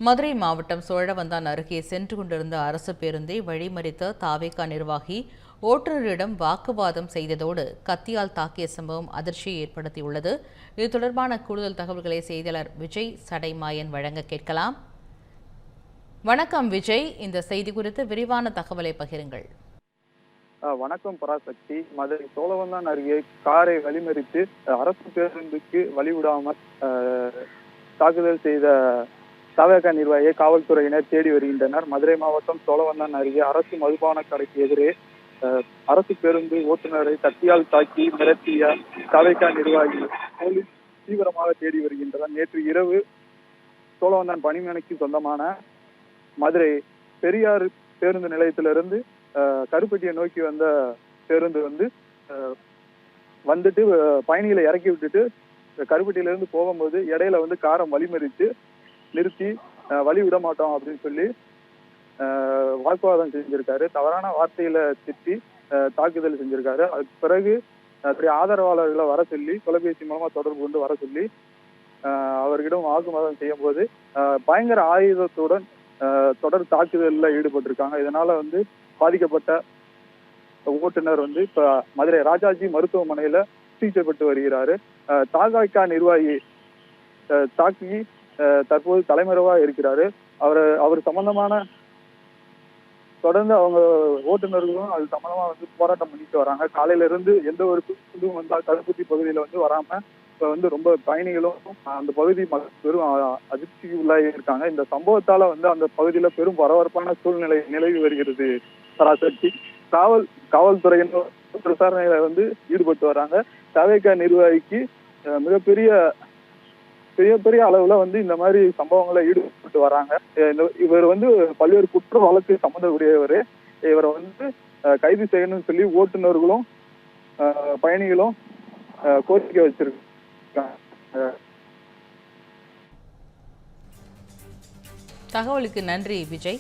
மதுரை மாவட்டம் சோழவந்தான் அருகே சென்று கொண்டிருந்த அரசு பேருந்தை வழிமறித்த தாவேகா நிர்வாகி ஓட்டுநரிடம் வாக்குவாதம் செய்ததோடு கத்தியால் தாக்கிய சம்பவம் அதிர்ச்சியை ஏற்படுத்தியுள்ளது. இது தொடர்பான கூடுதல் தகவல்களை செய்தியாளர் விஜய் சடைமாயன் வழங்க கேட்கலாம். வணக்கம் விஜய், இந்த செய்தி குறித்து விரிவான தகவலை பகிருங்கள். வணக்கம் பராசக்தி. மதுரை சோழவந்தான் அருகே காரை வழிமறித்து அரசு பேருந்துக்கு வழிவிடாமல் தாக்குதல் செய்த தாவேகா நிர்வாகியை காவல்துறையினர் தேடி வருகின்றனர். மதுரை மாவட்டம் சோழவந்தான் அருகே அரசு மதுபான கடைக்கு எதிரே அரசு பேருந்து ஓட்டுநரை கத்தியால் தாக்கி மிரட்டிய தாவேகா நிர்வாகி போலீஸ் தீவிரமாக தேடி வருகின்றனர். நேற்று இரவு சோழவந்தான் பணிமனைக்கு சொந்தமான மதுரை பெரியாறு பேருந்து நிலையத்திலிருந்து கருப்பட்டியை நோக்கி வந்த பேருந்து வந்துட்டு பயணிகளை இறக்கி விட்டுட்டு கருப்பட்டியிலிருந்து போகும்போது இடையில காரம் வழிமறித்து நிறுத்தி வழி விட மாட்டோம் அப்படின்னு சொல்லி வாக்குவாதம் செஞ்சிருக்காரு. தவறான வார்த்தையில திட்டி தாக்குதல் செஞ்சிருக்காரு. அதுக்கு பிறகு ஆதரவாளர்களை வர சொல்லி தொலைபேசி மூலமா தொடர்பு கொண்டு வர சொல்லி அவர்களிடம் வாக்குவாதம் செய்யும் போது பயங்கர ஆயுதத்துடன் தொடர் தாக்குதல்ல ஈடுபட்டிருக்காங்க. இதனால பாதிக்கப்பட்ட ஓட்டுநர் இப்ப மதுரை ராஜாஜி மருத்துவமனையில சிகிச்சை பெற்று வருகிறாரு. தாவேகா நிர்வாகி தாக்கி தற்போது தலைமறைவா இருக்கிறாரு. அவர் சம்பந்தமான தொடர்ந்து அவங்க ஓட்டுநர்களும் அது சம்பந்தமா போராட்டம் பண்ணிட்டு வராங்க. காலையில இருந்து எந்த ஒரு புதுவும் வந்தால் கருப்பட்டி பகுதியில வராம இப்ப ரொம்ப பயணிகளும் அந்த பகுதி பெரும் அதிர்ச்சிக்கு உள்ளாகி இருக்காங்க. இந்த சம்பவத்தால அந்த பகுதியில பெரும் பரபரப்பான சூழ்நிலை நிலவி வருகிறது. சராசரி காவல்துறையினர் விசாரணையில ஈடுபட்டு வராங்க. தாவேகா நிர்வாகிக்கு மிகப்பெரிய அளவுல இந்த மாதிரி சம்பவங்களை ஈடுபட்டு வராங்க. இவர் பல்வேறு குற்ற வழக்கு சம்பந்தக்கூடியவர். இவரை கைது செய்யணும்னு சொல்லி ஓட்டுநர்களும் பயணிகளும் கோரிக்கை வச்சிருக்காங்க. தகவலுக்கு நன்றி விஜய்.